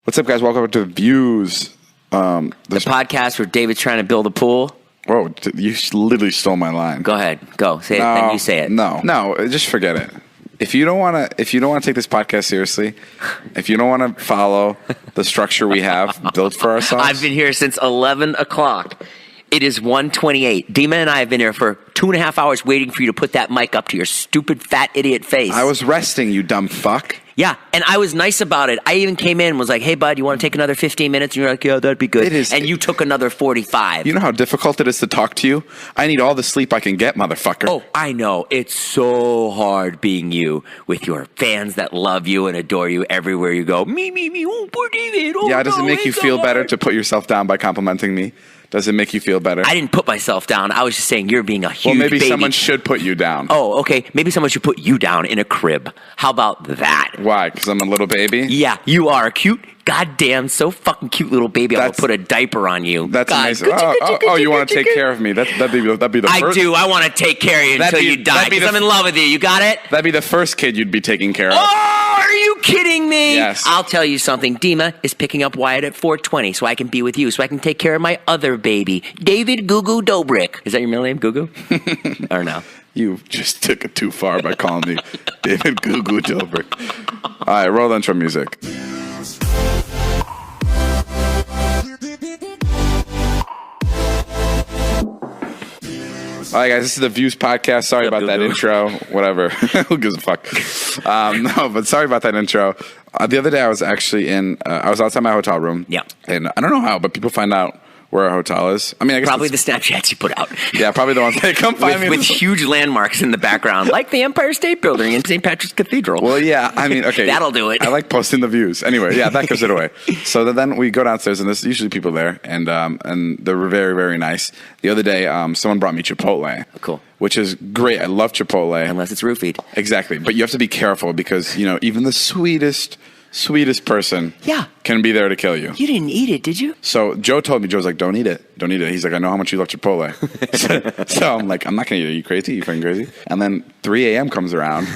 What's up, guys? Welcome to Views. The podcast where David's trying to build a pool. Whoa, you literally stole my line. Go ahead. Go. Say it. Then you say it. No, just forget it. If you don't want to take this podcast seriously, if you don't want to follow the structure we have built for ourselves. I've been here since 11 o'clock. It is 1:28. Dima and I have been here for 2.5 hours waiting for you to put that mic up to your stupid fat idiot face. I was resting, you dumb fuck. Yeah, and I was nice about it. I even came in and was like, hey, bud, you want to take another 15 minutes? And you're like, yeah, that'd be good. And you took another 45. You know how difficult it is to talk to you? I need all the sleep I can get, motherfucker. Oh, I know. It's so hard being you with your fans that love you and adore you everywhere you go. Me, oh, poor David. Oh, yeah, does it make you feel better to put yourself down by complimenting me? Does it make you feel better? I didn't put myself down. I was just saying you're being a huge Well, maybe baby. someone should put you down. Oh, okay. Maybe someone should put you down in a crib. How about that? Why? Because I'm a little baby? Yeah, you are a cute, goddamn, so fucking cute little baby. I'm going to put a diaper on you. That's amazing. Oh, you want to take care of me. That'd be the first. I do. I want to take care of you until you die because I'm in love with you. You got it? That'd be the first kid you'd be taking care of. Oh, are you kidding me? Yes. I'll tell you something. Dima is picking up Wyatt at 4:20 so I can be with you, so I can take care of my other baby, David Gugu Dobrik. Is that your middle name, Gugu? Or no? You just took it too far by calling me David Gugu Dobrik. All right, roll the intro music. All right, guys, this is the Views podcast. Sorry about that intro. Whatever. Who gives a fuck? No, but sorry about that intro. The other day, I was actually I was outside my hotel room. Yeah. And I don't know how, but people find out where our hotel is. I mean, I guess probably the Snapchats you put out. Yeah, probably the ones they come find me. With huge landmarks in the background, like the Empire State Building and St. Patrick's Cathedral. Well, yeah, I mean, okay. That'll do it. I like posting the views. Anyway, yeah, that gives it away. So then we go downstairs, and there's usually people there, and they're very, very nice. The other day, someone brought me Chipotle. Cool. Which is great. I love Chipotle. Unless it's roofied. Exactly. But you have to be careful because, even the sweetest person can be there to kill you. You didn't eat it, did you? So Joe told me, Joe's like, don't eat it. Don't eat it. He's like, I know how much you love Chipotle. so I'm like, I'm not going to eat it. Are you crazy? You fucking crazy? And then 3 a.m. comes around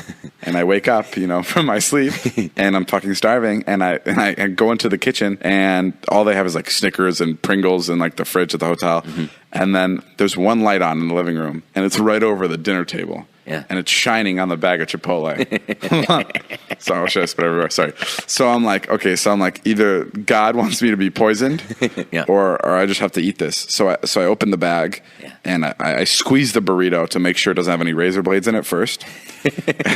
and I wake up, from my sleep and I'm fucking starving. And I go into the kitchen and all they have is like Snickers and Pringles in like the fridge at the hotel. Mm-hmm. And then there's one light on in the living room and it's right over the dinner table. Yeah. And it's shining on the bag of Chipotle. Sorry, should I spit everywhere? Sorry. So I'm like, either God wants me to be poisoned or I just have to eat this. So I open the bag and I squeeze the burrito to make sure it doesn't have any razor blades in it first.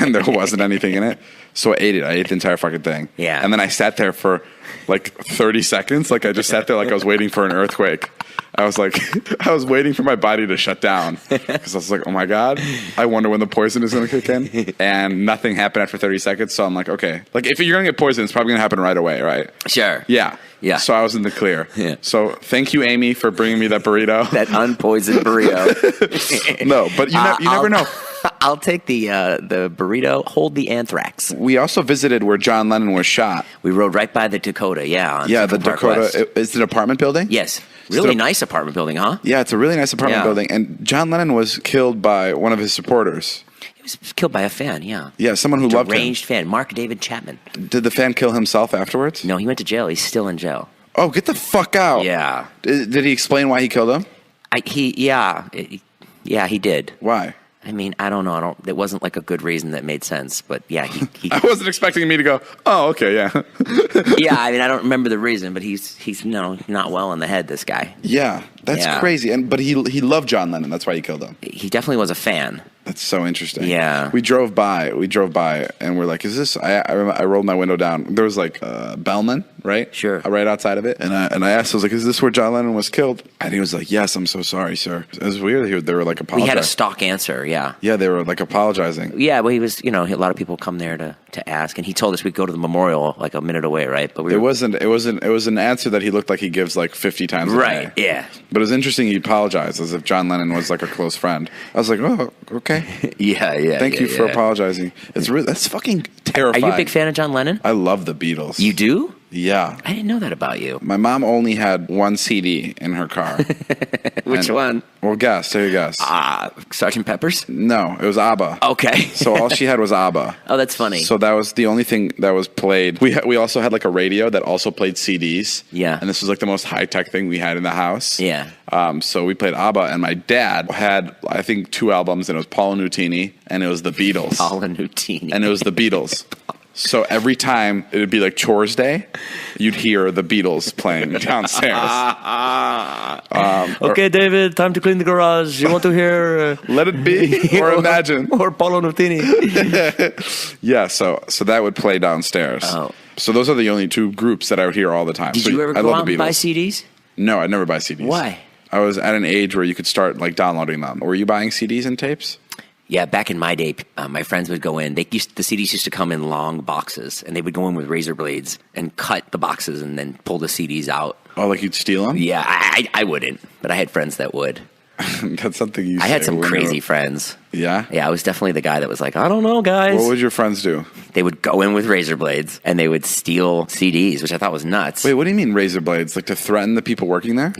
And there wasn't anything in it. So I ate it. I ate the entire fucking thing. Yeah. And then I sat there for like 30 seconds. Like I just sat there like I was waiting for an earthquake. I was waiting for my body to shut down because I was like, oh my God, I wonder when the poison is going to kick in. And nothing happened after 30 seconds. So I'm like, okay, like if you're going to get poisoned, it's probably going to happen right away, right? Sure. Yeah. Yeah. So I was in the clear. Yeah. So thank you, Amy, for bringing me that burrito. That unpoisoned burrito. No, but you never know. I'll take the burrito. Hold the anthrax. We also visited where John Lennon was shot. We rode right by the Dakota. Yeah. The Dakota. Is it an apartment building? Yes. Really nice apartment building, huh? Yeah, it's a really nice apartment building. And John Lennon was killed by one of his supporters. He was killed by a fan, yeah. Yeah, someone who loved him. Deranged fan, Mark David Chapman. Did the fan kill himself afterwards? No, he went to jail. He's still in jail. Oh, get the fuck out. Yeah. Did he explain why he killed him? He did. Why? I mean, I don't know. It wasn't like a good reason that made sense, but yeah, he I wasn't expecting me to go, oh, okay, yeah. Yeah, I mean, I don't remember the reason, but he's not well in the head, this guy. Yeah, that's crazy. But he loved John Lennon. That's why he killed him. He definitely was a fan. That's so interesting. Yeah. We drove by, and we're like, is this, I rolled my window down. There was like Bellman, right? Sure. Right outside of it. And I asked, I was like, is this where John Lennon was killed? And he was like, yes, I'm so sorry, sir. It was weird. They were like apologizing. We had a stock answer, yeah. Yeah, they were like apologizing. Yeah, well, he was, a lot of people come there to ask, and he told us we'd go to the memorial like a minute away, right? But it was an answer that he looked like he gives like 50 times a day. Right, yeah. But it was interesting he apologized as if John Lennon was like a close friend. I was like, oh, okay. Yeah. Thank you for apologizing. That's fucking terrifying. Are you a big fan of John Lennon? I love the Beatles. You do? Yeah. I didn't know that about you. My mom only had one CD in her car. Which one? Well, guess. Take a guess. Sgt. Pepper's? No, it was ABBA. Okay. So all she had was ABBA. Oh, that's funny. So that was the only thing that was played. We also had like a radio that also played CDs. Yeah. And this was like the most high-tech thing we had in the house. Yeah. So we played ABBA, and my dad had, I think, 2 albums, and it was Paul Nutini, and it was the Beatles. Paul Nutini. And it was the Beatles. So every time it would be like chores day, you'd hear the Beatles playing downstairs. Okay, David, time to clean the garage. You want to hear Let It Be or Imagine or Paulo Nutini? Yeah, so that would play downstairs. Oh. So those are the only 2 groups that I would hear all the time. Did So you ever I go love out the and buy Beatles. CDs? No, I'd never buy CDs. Why? I was at an age where you could start like downloading them. Were you buying CDs and tapes? Yeah, back in my day, my friends would go in. The CDs used to come in long boxes, and they would go in with razor blades and cut the boxes and then pull the CDs out. Oh, like you'd steal them? Yeah, I wouldn't, but I had friends that would. That's something you I had say some when crazy you're- friends. Yeah? Yeah, I was definitely the guy that was like, I don't know, guys. What would your friends do? They would go in with razor blades, and they would steal CDs, which I thought was nuts. Wait, what do you mean razor blades? Like to threaten the people working there?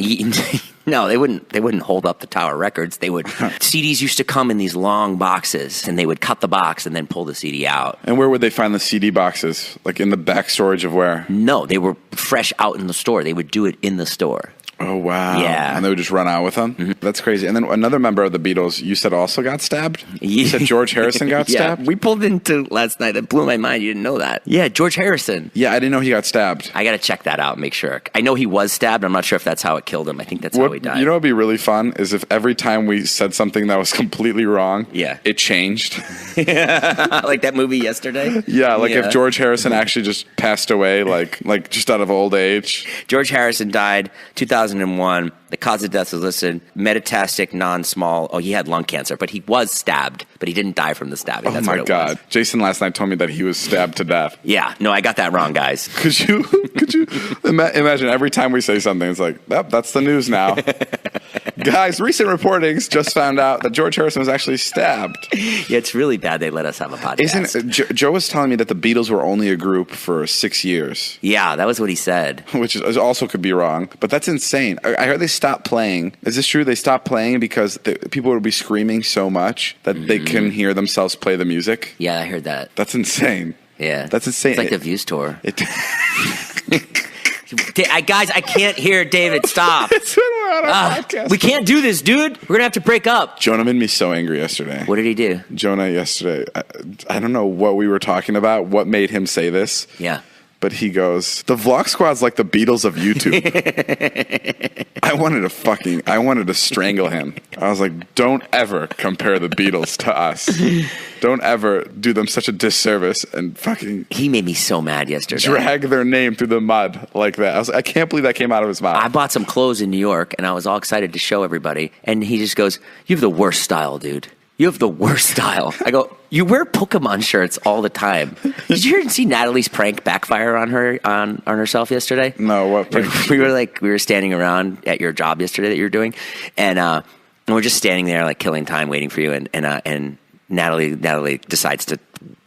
No, they wouldn't hold up the Tower Records. They would. CDs used to come in these long boxes, and they would cut the box and then pull the CD out. And where would they find the CD boxes? Like in the back storage of where? No, they were fresh out in the store. They would do it in the store. Oh, wow. Yeah. And they would just run out with them? Mm-hmm. That's crazy. And then another member of the Beatles, you said also got stabbed? You said George Harrison got Yeah, stabbed? we pulled into last night. That blew my mind. You didn't know that. Yeah, George Harrison. Yeah, I didn't know he got stabbed. I got to check that out and make sure. I know he was stabbed. I'm not sure if that's how it killed him. I think that's how he died. You know what would be really fun is if every time we said something that was completely wrong, yeah, it changed. Like that movie Yesterday? Yeah, like if George Harrison actually just passed away, like just out of old age. George Harrison died 2001. The cause of death was listed metastatic non-small. Oh, he had lung cancer, but he was stabbed, but he didn't die from the stabbing. Oh That's my what it God. was. Jason last night told me that he was stabbed to death. Yeah, no, I got that wrong, guys. Could you imagine every time we say something, it's like, yep, that's the news now. Guys, recent reportings just found out that George Harrison was actually stabbed. Yeah, it's really bad they let us have a podcast. Joe was telling me that the Beatles were only a group for 6 years. Yeah, that was what he said. Which is also could be wrong, but that's insane. I heard they stopped playing. Is this true? They stopped playing because people would be screaming so much that they couldn't hear themselves play the music? Yeah, I heard that. That's insane. Yeah. That's insane. It's like the Views tour. Guys, I can't hear David. Stop. We're on our podcast. We can't do this, dude. We're going to have to break up. Jonah made me so angry yesterday. What did he do? Jonah yesterday, I don't know what we were talking about, what made him say this. Yeah. But he goes, the Vlog Squad's like the Beatles of YouTube. I wanted to strangle him. I was like, don't ever compare the Beatles to us. Don't ever do them such a disservice and fucking... He made me so mad yesterday. Drag their name through the mud like that. I can't believe that came out of his mouth. I bought some clothes in New York, and I was all excited to show everybody. And he just goes, you have the worst style, dude. You have the worst style. I go, you wear Pokemon shirts all the time. Did you see Natalie's prank backfire on her on herself yesterday? No, what prank? We were standing around at your job yesterday that you were doing, and we're just standing there like killing time waiting for you, and Natalie decides to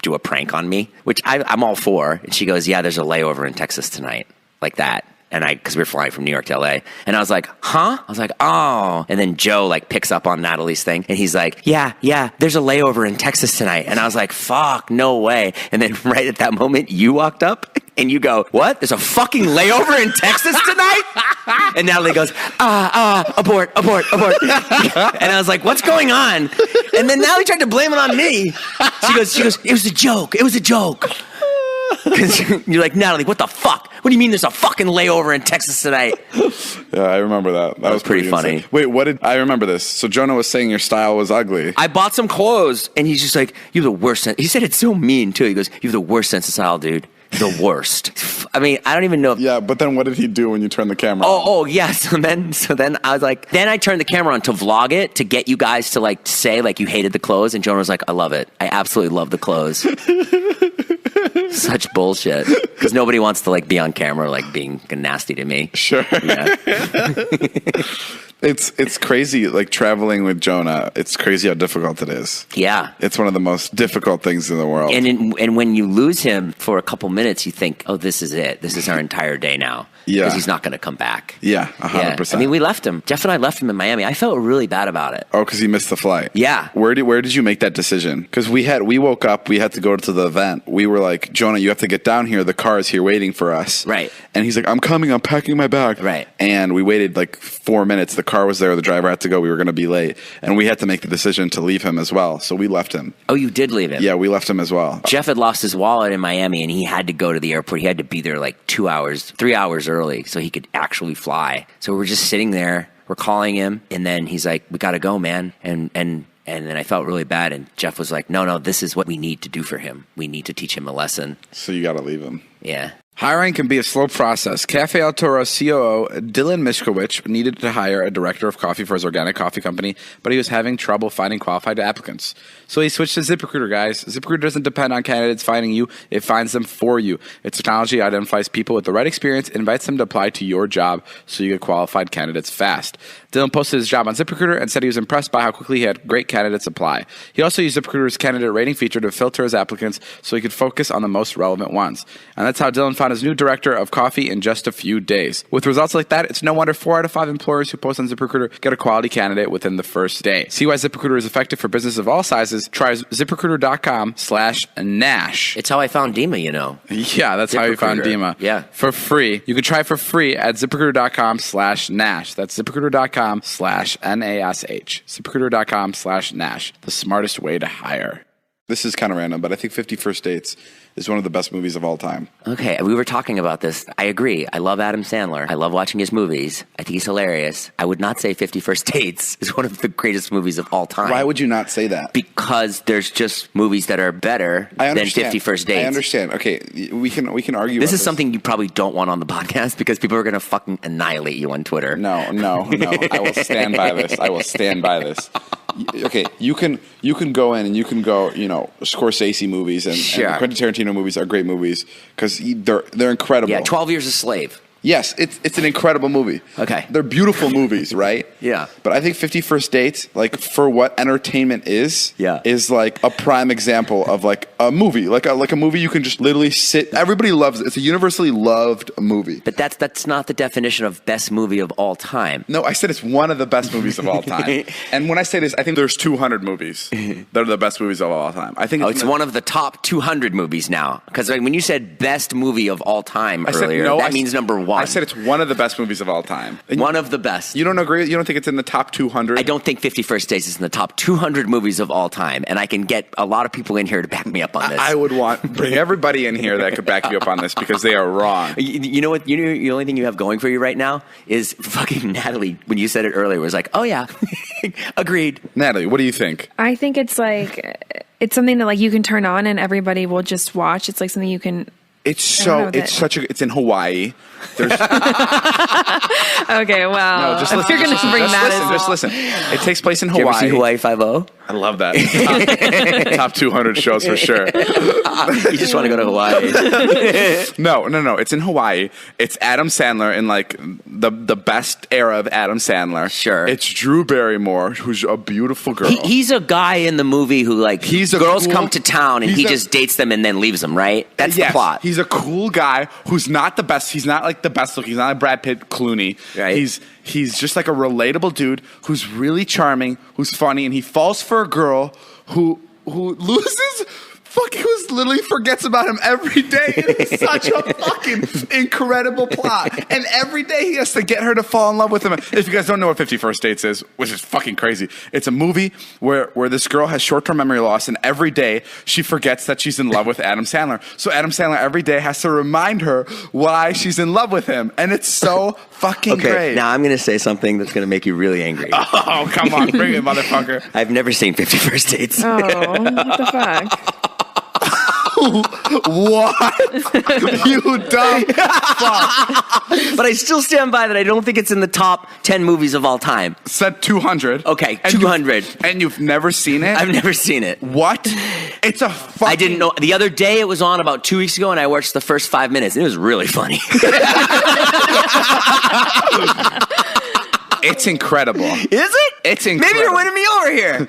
do a prank on me, which I'm all for. And she goes, yeah, there's a layover in Texas tonight, like that. And because we were flying from New York to LA. And I was like, huh? I was like, oh. And then Joe like picks up on Natalie's thing. And he's like, yeah, there's a layover in Texas tonight. And I was like, fuck, no way. And then right at that moment, you walked up and you go, what? There's a fucking layover in Texas tonight? And Natalie goes, abort. And I was like, what's going on? And then Natalie tried to blame it on me. She goes, it was a joke. Because you're like, Natalie, what the fuck? What do you mean there's a fucking layover in Texas tonight? Yeah, I remember that. That was pretty funny. Insane. Wait, I remember this. So Jonah was saying your style was ugly. I bought some clothes, and he's just like, you have the worst sense. He said it's so mean, too. He goes, you have the worst sense of style, dude. The worst. I mean, I don't even know if... Yeah, but then what did he do when you turned the camera on? Oh, yeah. So then I was like... Then I turned the camera on to vlog it, to get you guys to, like, say, like, you hated the clothes. And Jonah was like, I love it. I absolutely love the clothes. Such bullshit. Because nobody wants to like be on camera like being nasty to me. Sure. Yeah. It's crazy, like traveling with Jonah. It's crazy how difficult it is. Yeah. It's one of the most difficult things in the world. And when you lose him for a couple minutes, you think, oh, this is it. This is our entire day now. Yeah. Because he's not going to come back. Yeah, 100%. I mean, we left him. Jeff and I left him in Miami. I felt really bad about it. Oh, because he missed the flight. Yeah. Where did you make that decision? Because we woke up, we had to go to the event. We were like, Jonah, you have to get down here. The car is here waiting for us. Right. And he's like, I'm coming. I'm packing my bag. Right. And we waited like 4 minutes. The car was there. The driver had to go. We were going to be late. And we had to make the decision to leave him as well. So we left him. Oh, you did leave him? Yeah, we left him as well. Jeff had lost his wallet in Miami, and he had to go to the airport. He had to be there like 3 hours early so he could actually fly. So we're just sitting there. We're calling him, and then he's like, we got to go, man. And then I felt really bad, and Jeff was like, no, this is what we need to do for him. We need to teach him a lesson. So you got to leave him. Yeah. Hiring can be a slow process. Cafe El Toro's COO, Dylan Mishkowicz, needed to hire a director of coffee for his organic coffee company, but he was having trouble finding qualified applicants. So he switched to ZipRecruiter, guys. ZipRecruiter doesn't depend on candidates finding you. It finds them for you. Its technology identifies people with the right experience and invites them to apply to your job so you get qualified candidates fast. Dylan posted his job on ZipRecruiter and said he was impressed by how quickly he had great candidates apply. He also used ZipRecruiter's candidate rating feature to filter his applicants so he could focus on the most relevant ones. And that's how Dylan found his new director of coffee in just a few days. With results like that, it's no wonder 4 out of 5 employers who post on ZipRecruiter get a quality candidate within the first day. See why ZipRecruiter is effective for businesses of all sizes. Try ZipRecruiter.com/Nash. It's how I found Dima, you know. Yeah, that's how you found Dima. Yeah. For free. You can try for free at ZipRecruiter.com/Nash. That's ZipRecruiter.com/NASH. ZipRecruiter.com/Nash. The smartest way to hire. This is kind of random, but I think 50 First Dates is one of the best movies of all time. Okay, we were talking about this. I agree. I love Adam Sandler. I love watching his movies. I think he's hilarious. I would not say 50 First Dates is one of the greatest movies of all time. Why would you not say that? Because there's just movies that are better than 50 First Dates. I understand. Okay, we can argue this about is something you probably don't want on the podcast because people are going to fucking annihilate you on Twitter. No. I will stand by this. Okay, you can go in and you can go, Scorsese movies and Quentin Tarantino movies are great movies because they're incredible. Yeah, 12 Years a Slave. Yes, it's an incredible movie. Okay. They're beautiful movies, right? Yeah. But I think 50 First Dates, like for what entertainment is like a prime example of like a movie. Like a movie you can just literally sit. Everybody loves it. It's a universally loved movie. But that's not the definition of best movie of all time. No, I said it's one of the best movies of all time. And when I say this, I think there's 200 movies that are the best movies of all time. I think it's one of the top 200 movies now. Because when you said best movie of all time earlier, that means number one. I said it's one of the best movies of all time. One of the best. You don't agree? You don't think it's in the top 200? I don't think 50 First Dates is in the top 200 movies of all time. And I can get a lot of people in here to back me up on this. I would bring everybody in here that could back you up on this because they are wrong. You know what? The only thing you have going for you right now is fucking Natalie, when you said it earlier, was like, oh yeah, agreed. Natalie, what do you think? I think it's like, it's something that like you can turn on and everybody will just watch. It's like something you can... It's in Hawaii. There's okay, well, no, just if you're going to bring that just listen. It takes place in Hawaii. Did you ever see Hawaii 5-0? I love that. Top 200 shows for sure. You just want to go to Hawaii. No. It's in Hawaii. It's Adam Sandler in like the best era of Adam Sandler. Sure. It's Drew Barrymore, who's a beautiful girl. He's a guy in the movie who like girls come to town and he just dates them and then leaves them, right? That's the plot. He's a cool guy who's not the best. He's not like the best looking. He's not a Brad Pitt, Clooney. Right. He's just like a relatable dude who's really charming, who's funny, and he falls for a girl who loses. Who literally forgets about him every day. It is such a fucking incredible plot. And every day he has to get her to fall in love with him. If you guys don't know what 50 First Dates is, which is fucking crazy, it's a movie where this girl has short-term memory loss, and every day she forgets that she's in love with Adam Sandler. So Adam Sandler every day has to remind her why she's in love with him. And it's so fucking great. Now I'm going to say something that's going to make you really angry. Oh, come on. Bring it, motherfucker. I've never seen 50 First Dates. Oh, what the fuck? What? You dumb fuck. But I still stand by that I don't think it's in the top 10 movies of all time. Said 200. Okay, And 200. And you've never seen it? I've never seen it. What? It's a fucking... I didn't know. The other day it was on about 2 weeks ago, and I watched the first 5 minutes, and it was really funny. It's incredible. Is it? It's incredible. Maybe you're winning me over here.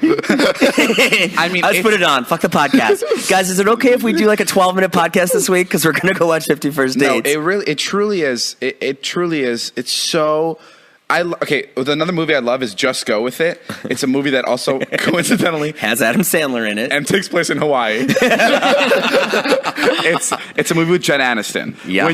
I mean, let's put it on. Fuck the podcast. Guys, is it okay if we do like a 12-minute podcast this week? Because we're going to go watch 50 First Dates. No, it truly is. It truly is. It's so... Okay, another movie I love is Just Go With It. It's a movie that also coincidentally has Adam Sandler in it and takes place in Hawaii. It's a movie with Jen Aniston. Yeah.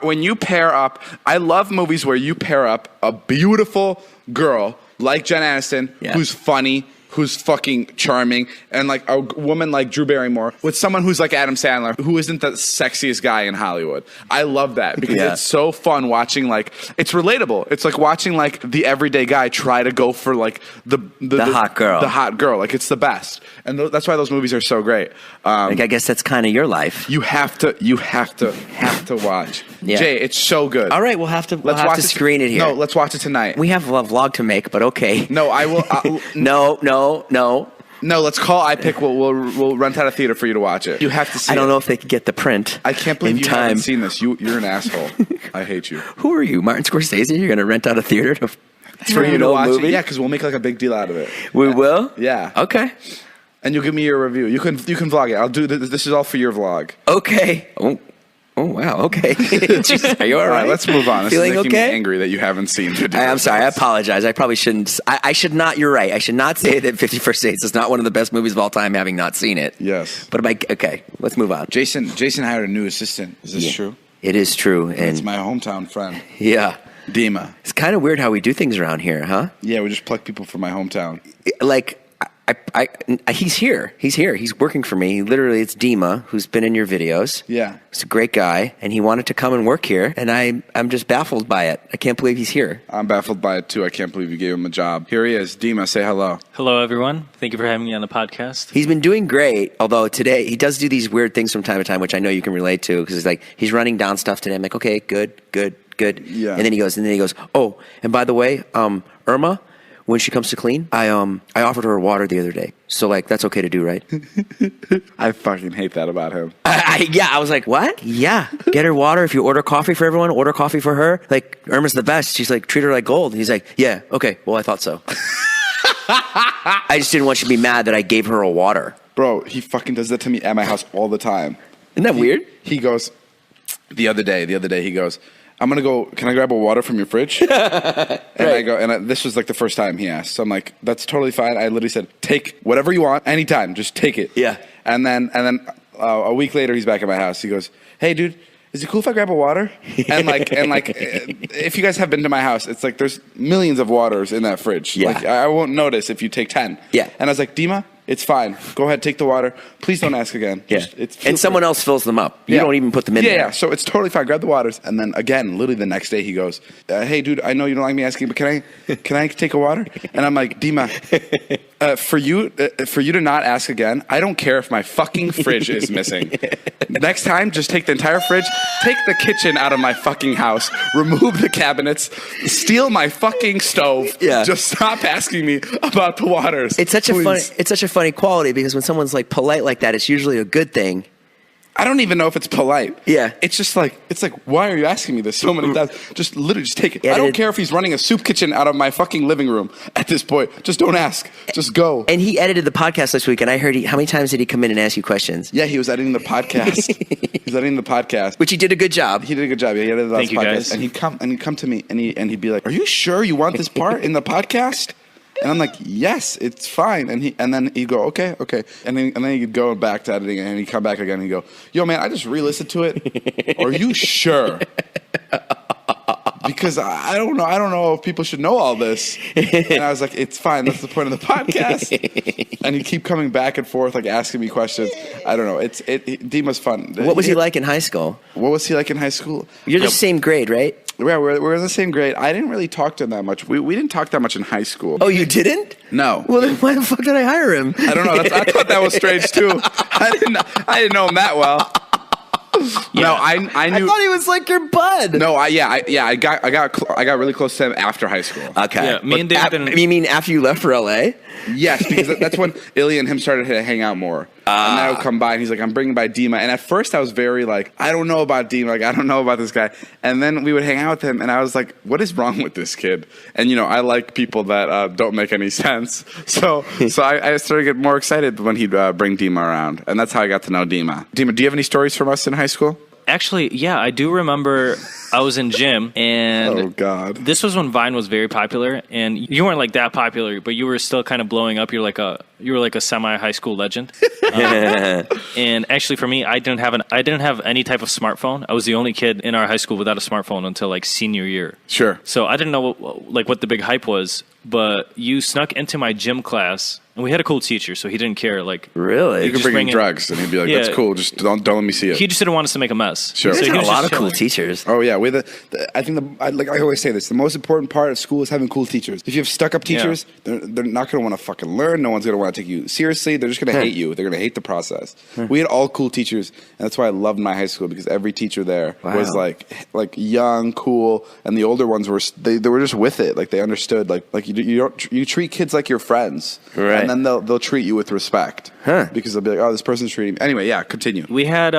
When you pair up, I love movies where you pair up a beautiful girl like Jen Aniston, who's funny, who's fucking charming, and like a woman like Drew Barrymore with someone who's like Adam Sandler, who isn't the sexiest guy in Hollywood. I love that because it's so fun watching, like, it's relatable. It's like watching like the everyday guy try to go for like the hot girl. The hot girl. Like, it's the best. And that's why those movies are so great. Like, I guess that's kind of your life. You have to watch. Yeah. Jay, it's so good. All right, we'll have to screen it here. No, let's watch it tonight. We have a vlog to make, but okay. No, I will. No. No, let's call iPick. We'll rent out a theater for you to watch it. You have to see it. I don't know if they could get the print. I can't believe you haven't seen this. You're an asshole. I hate you. Who are you, Martin Scorsese? You're going to rent out a theater for you to watch it? movie? Yeah, because we'll make like a big deal out of it. We will? Yeah. Okay. And you'll give me your review. You can vlog it. I'll do this. This is all for your vlog. Okay. Oh wow. Okay. Jeez, are you all right? Let's move on. This Feeling is making me okay? angry that you haven't seen it. I'm sorry. I apologize. I probably shouldn't. I should not. You're right. I should not say that 50 First Dates is not one of the best movies of all time, having not seen it. Yes. But okay. Let's move on. Jason hired a new assistant. Is this true? It is true. And it's my hometown friend. Yeah. Dima. It's kind of weird how we do things around here, huh? Yeah, we just pluck people from my hometown. Like, he's here. He's here. He's working for me. Literally, it's Dima, who's been in your videos. Yeah. He's a great guy, and he wanted to come and work here, and I'm just baffled by it. I can't believe he's here. I'm baffled by it, too. I can't believe you gave him a job. Here he is. Dima, say hello. Hello, everyone. Thank you for having me on the podcast. He's been doing great, although today he does do these weird things from time to time, which I know you can relate to, because it's like he's running down stuff today. I'm like, okay, good. Yeah. And then he goes, oh, and by the way, Irma, when she comes to clean, I offered her water the other day. So, like, that's okay to do, right? I fucking hate that about him. I was like, what? Yeah. Get her water. If you order coffee for everyone, order coffee for her. Like, Irma's the best. She's like, treat her like gold. And he's like, yeah, okay. Well, I thought so. I just didn't want you to be mad that I gave her a water. Bro, he fucking does that to me at my house all the time. Isn't that weird? He goes, the other day, he goes, I'm going to go, can I grab a water from your fridge? And I go, this was like the first time he asked. So I'm like, that's totally fine. I literally said, take whatever you want, anytime, just take it. Yeah. And then a week later, he's back at my house. He goes, hey, dude, is it cool if I grab a water? And if you guys have been to my house, it's like there's millions of waters in that fridge. Yeah. Like, I won't notice if you take 10. Yeah. And I was like, Dima, it's fine. Go ahead, take the water. Please don't ask again. Yeah. And someone else fills them up. You don't even put them in there. Yeah, so it's totally fine. Grab the waters. And then again, literally the next day he goes, hey, dude, I know you don't like me asking, but can I take a water? And I'm like, Dima, for you to not ask again, I don't care if my fucking fridge is missing. Next time, just take the entire fridge, take the kitchen out of my fucking house, remove the cabinets, steal my fucking stove. Yeah. Just stop asking me about the waters. It's such a funny quality, because when someone's like polite like that, it's usually a good thing. I don't even know if it's polite. Yeah. It's just like, why are you asking me this so many times? Just literally just take it. I don't care if he's running a soup kitchen out of my fucking living room at this point. Just don't ask. Just go. And he edited the podcast this week, and I heard how many times did he come in and ask you questions? Yeah, he was editing the podcast. Which he did a good job. He did a good job. Yeah, he edited the Thank you, podcast. guys. And he'd come to me and he'd be like, are you sure you want this part in the podcast? And I'm like, yes, it's fine. And then he'd go, okay. And then he'd go back to editing, and he'd come back again and he'd go, yo, man, I just re-listened to it. Are you sure? Because I don't know if people should know all this. And I was like, it's fine. That's the point of the podcast. And he'd keep coming back and forth, like asking me questions. I don't know. Dima's fun. What was he like in high school? What was he like in high school? You're the same grade, right? Yeah, we're in the same grade. I didn't really talk to him that much. We didn't talk that much in high school. Oh, you didn't? No. Well, then why the fuck did I hire him? I don't know. I thought that was strange, too. I didn't know him that well. No, I knew. I thought he was like your bud. No, I got really close to him after high school. Okay. Yeah, me and David. You mean after you left for LA? Yes, because that's when Ilya and him started to hang out more. And then I would come by, and he's like, I'm bringing by Dima. And at first, I was very like, I don't know about Dima. Like, I don't know about this guy. And then we would hang out with him, and I was like, what is wrong with this kid? And, I like people that don't make any sense. So I started to get more excited when he'd bring Dima around. And that's how I got to know Dima. Dima, do you have any stories from us in high school? Actually, yeah, I do remember I was in gym, and oh God, this was when Vine was very popular, and you weren't like that popular, but you were still kind of blowing up. You were like a semi high school legend. And actually, for me, I didn't have any type of smartphone. I was the only kid in our high school without a smartphone until like senior year. Sure. So I didn't know what the big hype was, but you snuck into my gym class. And we had a cool teacher, so he didn't care. Like, really? You could bring in drugs, and he'd be like, "That's cool. Just don't let me see it." He just didn't want us to make a mess. Sure. So he had was a lot just of cool chilling. teachers. Oh yeah, I think I always say this: the most important part of school is having cool teachers. If you have stuck-up teachers, they're not going to want to fucking learn. No one's going to want to take you seriously. They're just going to hate you. They're going to hate the process. We had all cool teachers, and that's why I loved my high school, because every teacher there was like young, cool, and the older ones were they were just with it. Like they understood. Like you treat kids like your friends, right? And then they'll treat you with respect, because they'll be like, oh, this person's treating me. Anyway, yeah, continue. We had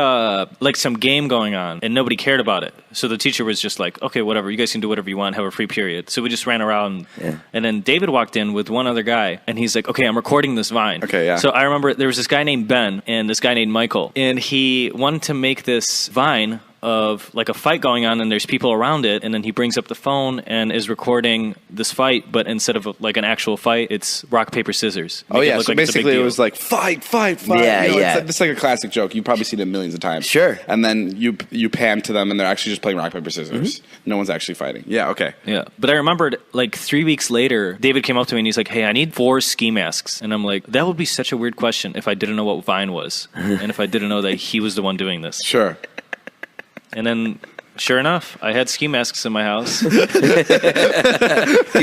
like some game going on, and nobody cared about it. So the teacher was just like, okay, whatever, you guys can do whatever you want, have a free period. So we just ran around, and then David walked in with one other guy, and he's like, okay, I'm recording this Vine. Okay, yeah. So I remember there was this guy named Ben and this guy named Michael, and he wanted to make this Vine of like a fight going on, and there's people around it, and then he brings up the phone and is recording this fight, but instead of like an actual fight, it's rock, paper, scissors. Oh yeah, so basically it was like fight. Yeah. It's like a classic joke. You've probably seen it millions of times. Sure. And then you pan to them, and they're actually just playing rock, paper, scissors. No one's actually fighting. Yeah, okay. Yeah, but I remembered like 3 weeks later, David came up to me and he's like, hey, I need 4 ski masks. And I'm like, that would be such a weird question if I didn't know what Vine was, and if I didn't know that he was the one doing this. Sure. And then, sure enough, I had ski masks in my house. You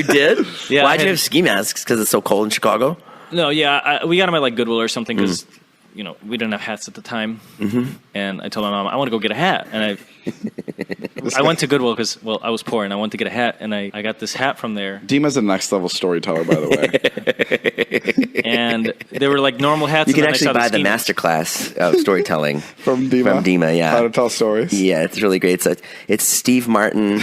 did? Yeah. Why'd you have ski masks? Because it's so cold in Chicago? No, yeah, we got them at like Goodwill or something because, we didn't have hats at the time. And I told my mom, I want to go get a hat. And I went to Goodwill because, I was poor and I wanted to get a hat. And I got this hat from there. Dima's a next level storyteller, by the way. And they were like normal hats. You can and actually buy the masterclass of storytelling From Dima? From Dima, yeah. How to tell stories? Yeah, it's really great. It's Steve Martin,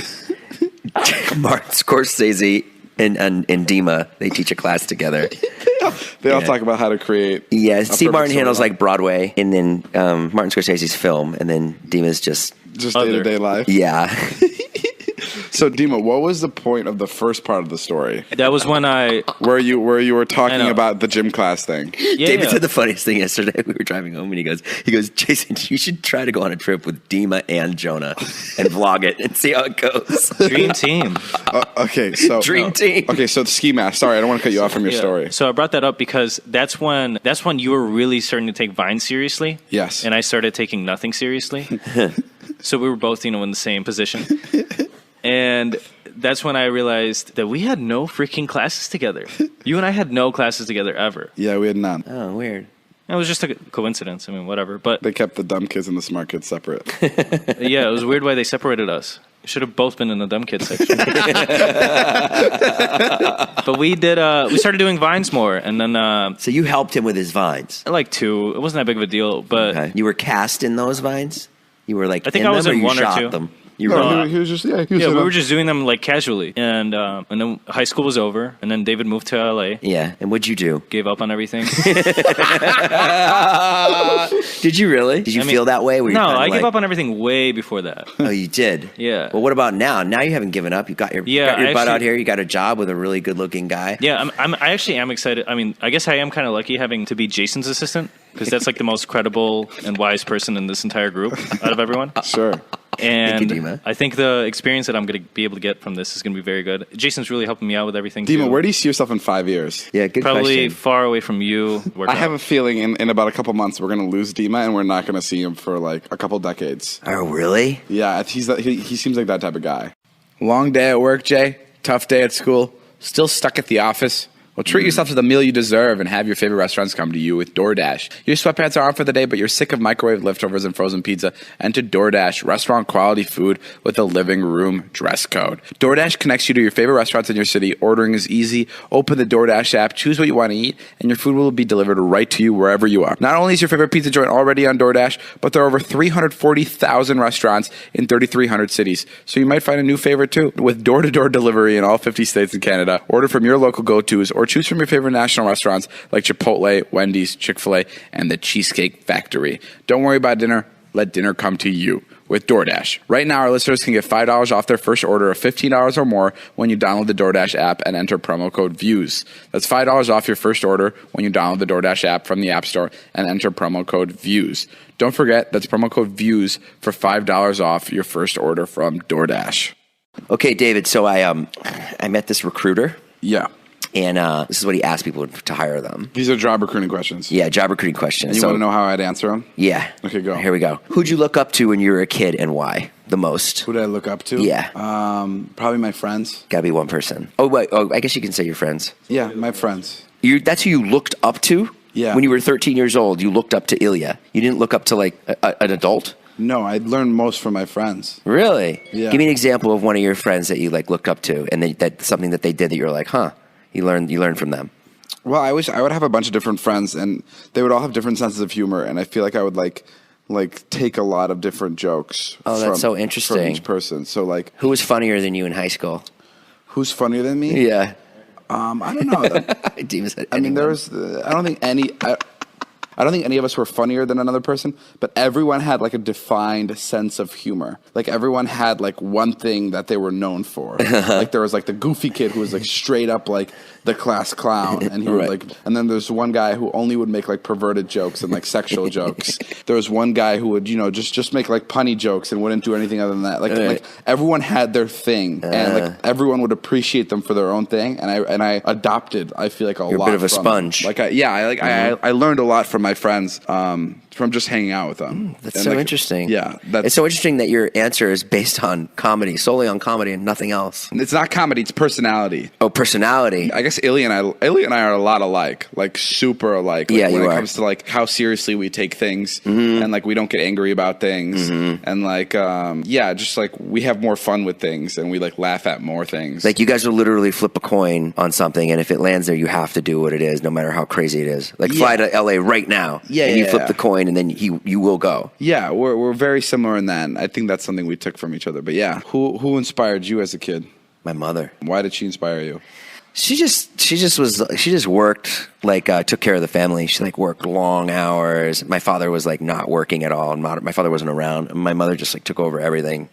Martin Scorsese, and Dima. They teach a class together. They all talk about how to create. Yeah, Steve Martin handles storyline. like Broadway, and then Martin Scorsese's film, and then Dima's just day-to-day life. Yeah. So Dima, what was the point of the first part of the story? That was when where you were talking I know. about the gym class thing. Yeah, David said the funniest thing yesterday. We were driving home, and he goes, Jason, you should try to go on a trip with Dima and Jonah and vlog it and see how it goes. Dream team. Okay, so Dream team. Okay, so the ski mask. Sorry, I don't want to cut you off from your story. So I brought that up because that's when you were really starting to take Vine seriously. Yes. And I started taking nothing seriously. So we were both, in the same position. And that's when I realized that we had no freaking classes together. You and I had no classes together ever. Yeah, we had none. Oh, weird. It was just a coincidence. I mean, whatever. But They kept the dumb kids and the smart kids separate. yeah, it was weird why they separated us. Should have both been in the dumb kids section. But we did. We started doing Vines more, and then So you helped him with his Vines. like 2. It wasn't that big of a deal, but Okay. You were cast in those Vines? You were like I think in I was them, or in you one or shot 2. them? You No, were he was just he was yeah, in we a- were just doing them like casually, and then high school was over, and then David moved to LA, Yeah, and what'd you do? gave up on everything. Did you really? Did you feel that way? Were you No, kinda I like, gave up on everything way before that. Oh, you did? Yeah. Well, what about now? Now you haven't given up. You got your butt actually- out here. You got a job with a really good-looking guy. Yeah, I actually am excited. I mean, I guess I am kind of lucky having to be Jason's assistant because that's like the most credible and wise person in this entire group out of everyone. Sure. And Dima. I think the experience that I'm going to be able to get from this is going to be very good. Jason's really helping me out with everything. Dima, too. where do you see yourself in 5 years? Yeah, good Probably question. far away from you. I have a feeling in about a couple months we're going to lose Dima and we're not going to see him for like a couple decades. Oh, really? Yeah, he seems like that type of guy. Long day at work, Jay. Tough day at school. Still stuck at the office. Well, treat yourself to the meal you deserve and have your favorite restaurants come to you with DoorDash. Your sweatpants are on for the day, but you're sick of microwave leftovers and frozen pizza. Enter DoorDash, restaurant quality food with a living room dress code. DoorDash connects you to your favorite restaurants in your city. Ordering is easy. Open the DoorDash app, choose what you want to eat, and your food will be delivered right to you wherever you are. Not only is your favorite pizza joint already on DoorDash, but there are over 340,000 restaurants in 3,300 cities. So you might find a new favorite too. With door-to-door delivery in all 50 states and Canada, order from your local go-tos or choose from your favorite national restaurants like Chipotle, Wendy's, Chick-fil-A, and the Cheesecake Factory. Don't worry about dinner. Let dinner come to you with DoorDash. Right now, our listeners can get $5 off their first order of $15 or more when you download the DoorDash app and enter promo code VIEWS. That's $5 off your first order when you download the DoorDash app from the App Store and enter promo code VIEWS. Don't forget, that's promo code VIEWS for $5 off your first order from DoorDash. Okay, David, so I met this recruiter. Yeah. And this is what he asked people to hire them. These are job recruiting questions. Yeah, job recruiting questions. And you want to know how I'd answer them? Yeah. Okay, go. Here we go. Who'd you look up to when you were a kid and why the most? Who did I look up to? Yeah. Probably my friends. Got to be one person. Oh, wait. Oh, I guess you can say your friends. Yeah, my friends. That's who you looked up to? Yeah. When you were 13 years old, you looked up to Ilya. You didn't look up to, like, an adult? No, I learned most from my friends. Really? Yeah. Give me an example of one of your friends that you, like, looked up to and that's something that they did that you're like, huh. You learned from them. Well, I wish I would have a bunch of different friends, and they would all have different senses of humor, and I feel like I would like take a lot of different jokes. Oh, that's so interesting. From each person. So like, who was funnier than you in high school? Who's funnier than me? Yeah. I don't know. I mean, there was. I don't think any of us were funnier than another person, but everyone had like a defined sense of humor. Like everyone had like one thing that they were known for. Like there was like the goofy kid who was like straight up like the class clown, and he would like. And then there's one guy who only would make like perverted jokes and like sexual jokes. There was one guy who would just make like punny jokes and wouldn't do anything other than that. Like everyone had their thing, and like everyone would appreciate them for their own thing. And I adopted. I feel like You're lot. a bit of a from sponge. Them. Like I learned a lot from my friends from just hanging out with them. That's so interesting. Yeah. It's so interesting that your answer is based on comedy, solely on comedy and nothing else. It's not comedy, it's personality. Oh, personality. I guess Ilya and I are a lot alike, like super alike. Like, yeah, when you it are. comes to like how seriously we take things and like we don't get angry about things and like just like we have more fun with things and we like laugh at more things. Like you guys will literally flip a coin on something, and if it lands there, you have to do what it is, no matter how crazy it is. Like fly to LA right now. Yeah, and you flip the coin, and then you will go. Yeah, we're very similar in that. I think that's something we took from each other. But yeah, who inspired you as a kid? My mother. Why did she inspire you? She just worked, like took care of the family. She like worked long hours. My father was like not working at all. My father wasn't around. My mother just like took over everything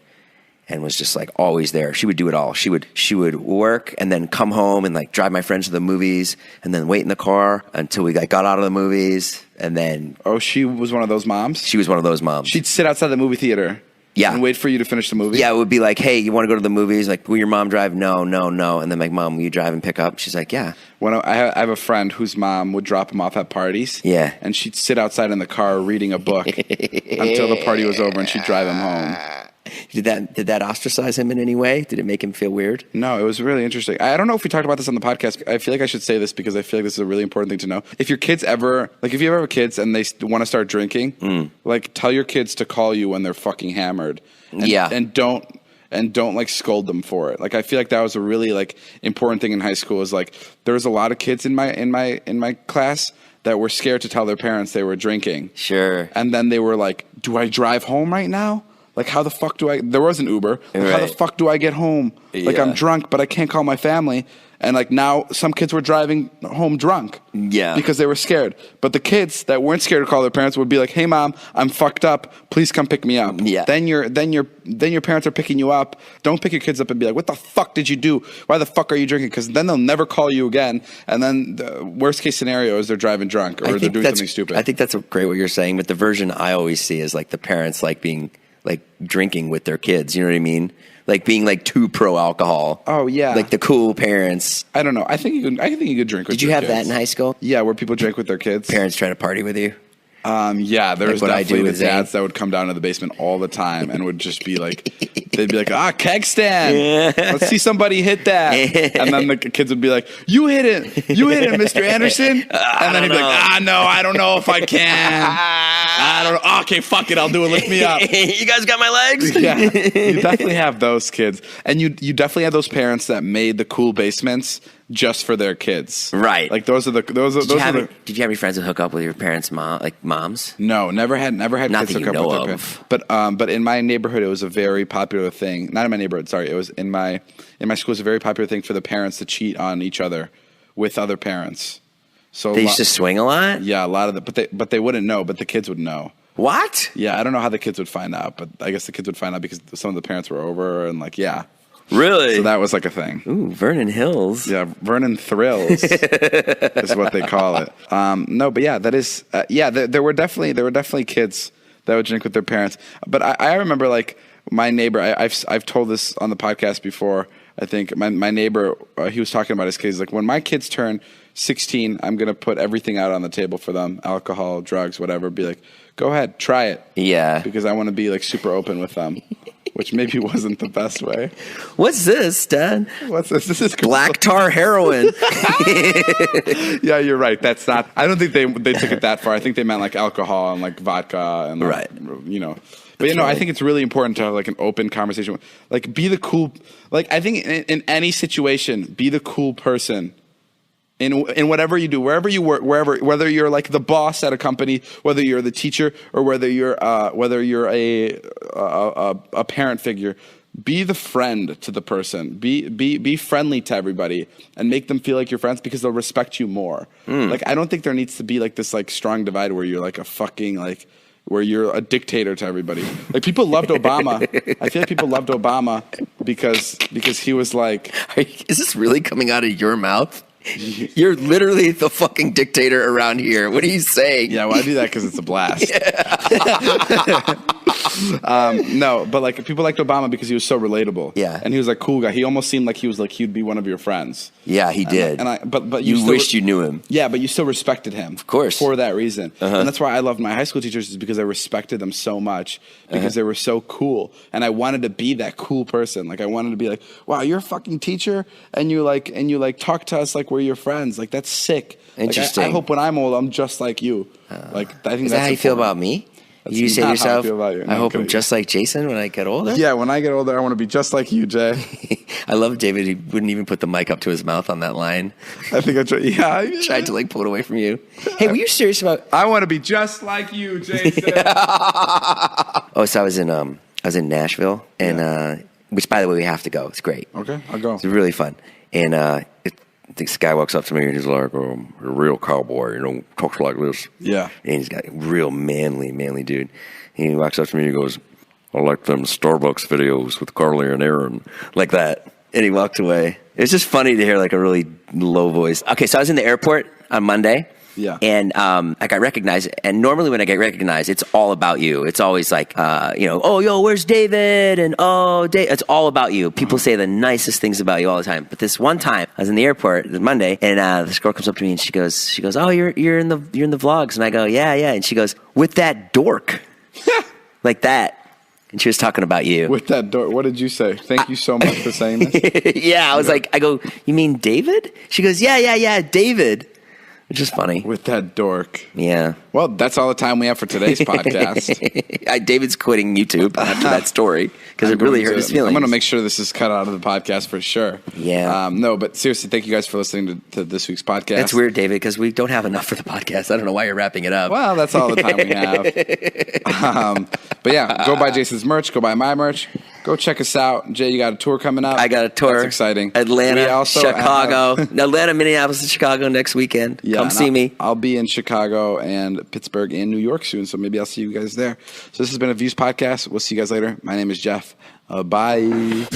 and was just like always there. She would do it all. She would work and then come home and like drive my friends to the movies and then wait in the car until we got out of the movies, and then She was one of those moms? she was one of those moms. She'd sit outside the movie theater. Yeah. And wait for you to finish the movie? Yeah, it would be like, hey, you want to go to the movies? Like, will your mom drive? No. And then like, Mom, will you drive and pick up? She's like, yeah. I have a friend whose mom would drop him off at parties. Yeah. And she'd sit outside in the car reading a book until the party was over and she'd drive him home. Did that ostracise him in any way? Did it make him feel weird? No, it was really interesting. I don't know if we talked about this on the podcast. I feel like I should say this because I feel like this is a really important thing to know. If your kids ever have kids and they want to start drinking, like tell your kids to call you when they're fucking hammered. And don't like scold them for it. Like I feel like that was a really like important thing in high school. Is like there was a lot of kids in my class that were scared to tell their parents they were drinking. Sure. And then they were like, "Do I drive home right now? Like how the fuck do I?" There was an Uber. Like, how the fuck do I get home? Like I'm drunk, but I can't call my family. And like now, some kids were driving home drunk. Yeah. Because they were scared. But the kids that weren't scared to call their parents would be like, "Hey mom, I'm fucked up. Please come pick me up." Yeah. Then your parents are picking you up. Don't pick your kids up and be like, "What the fuck did you do? Why the fuck are you drinking?" Because then they'll never call you again. And then the worst case scenario is they're driving drunk or they're doing something stupid. I think that's great what you're saying. But the version I always see is like the parents like being like drinking with their kids. You know what I mean? Like being like too pro alcohol. Oh yeah, like the cool parents. I don't know. I think you could drink with. Did you your have kids. that in high school? Yeah, where people drink with their kids. Parents trying to party with you. Yeah, there was what I do definitely the with Zane. dads that would come down to the basement all the time and would just be like, they'd be like, keg stand. Let's see somebody hit that. And then the kids would be like, you hit it, Mr. Anderson. And then he'd be like, no, I don't know if I can. I don't know. Okay, fuck it, I'll do it. Lift me up. You guys got my legs? Yeah, you definitely have those kids. And you definitely have those parents that made the cool basements just for their kids. Right. Like those are the Did you have any friends that hook up with your parents' moms? No, never had Not kids that hook you up know with their of. parents. But in my neighborhood, it was a very popular thing. Not in my neighborhood, sorry. It was in my school. It was a very popular thing for the parents to cheat on each other with other parents. So They used to swing a lot? yeah, a lot of the but they wouldn't know, but the kids would know. What? Yeah, I don't know how the kids would find out, but I guess the kids would find out because some of the parents were over and like, yeah. Really? So that was like a thing. Ooh, Vernon Hills. Yeah, Vernon Thrills is what they call it. No, but yeah, that is there were definitely kids that would drink with their parents. But I remember like my neighbor. I've told this on the podcast before. I think my neighbor he was talking about his kids. Like when my kids turn 16, I'm gonna put everything out on the table for them: alcohol, drugs, whatever. Be like, go ahead, try it. Yeah. Because I want to be like super open with them. Which maybe wasn't the best way. What's this, Dad? What's this? This is Black tar heroin. Yeah, you're right. That's not. I don't think they took it that far. I think they meant like alcohol and like vodka and like, Right. you know. But you know, I think it's really important to have like an open conversation. Like, be the cool. Like, I think in any situation, be the cool person. In whatever you do, wherever you work, whether you're like the boss at a company, whether you're the teacher, or whether you're a parent figure, be the friend to the person. Be friendly to everybody and make them feel like your friends because they'll respect you more. Like I don't think there needs to be like this like strong divide where you're like a fucking like where you're a dictator to everybody. Like people loved Obama. I feel like people loved Obama because he was like. Is this really coming out of your mouth? You're literally the fucking dictator around here. What are you saying? Yeah, well, I do that because it's a blast. No, but like people liked Obama because he was so relatable. Yeah, and he was like cool guy. He almost seemed like he was like he'd be one of your friends. Yeah, he did. But you wished you knew him. Yeah, but you still respected him, of course, for that reason. And that's why I loved my high school teachers is because I respected them so much because they were so cool, and I wanted to be that cool person. Like I wanted to be like, wow, you're a fucking teacher, and you talk to us like we're your friends. Like that's sick. Interesting. Like, I hope when I'm old, I'm just like you. Like I think is that's that how you feel about me? That's you say to not how I yourself, feel about you. I hope I'm just like Jason when I get older? Yeah, when I get older, I want to be just like you, Jay. I love David. He wouldn't even put the mic up to his mouth on that line. I think I tried. Yeah, I tried to like pull it away from you. Hey, were you serious about? I want to be just like you, Jason. Oh, so I was in Nashville, and which, by the way, we have to go. It's great. Okay, I'll go. It's really fun, and this guy walks up to me and he's like, "You're a real cowboy, talks like this." Yeah, and he's got a real manly dude. And he walks up to me and he goes, "I like them Starbucks videos with Carly and Erin," like that. And he walked away. It's just funny to hear like a really low voice. Okay, so I was in the airport on Monday. Yeah. And I got recognized. And normally when I get recognized, it's all about you. It's always like, oh, yo, where's David? And it's all about you. People say the nicest things about you all the time. But this one time, I was in the airport, it was Monday, and this girl comes up to me and she goes, "Oh, you're in the vlogs." And I go, "Yeah." And she goes, "With that dork," like that. And she was talking about you. With that dork. What did you say? Thank you so much for saying this. Yeah, I go, "You mean David?" She goes, Yeah, David. Which is funny. With that dork. Yeah. Well, that's all the time we have for today's podcast. David's quitting YouTube after that story because it really hurt his feelings. I'm going to make sure this is cut out of the podcast for sure. Yeah. No, but seriously, thank you guys for listening to this week's podcast. That's weird, David, because we don't have enough for the podcast. I don't know why you're wrapping it up. Well, that's all the time we have. But yeah, go buy Jason's merch. Go buy my merch. Go check us out. Jay, you got a tour coming up. I got a tour. That's exciting. Atlanta, Chicago. Atlanta, Minneapolis, and Chicago next weekend. Yeah, come see me. I'll be in Chicago and Pittsburgh and New York soon, so maybe I'll see you guys there. So this has been a Views Podcast. We'll see you guys later. My name is Jeff. Bye.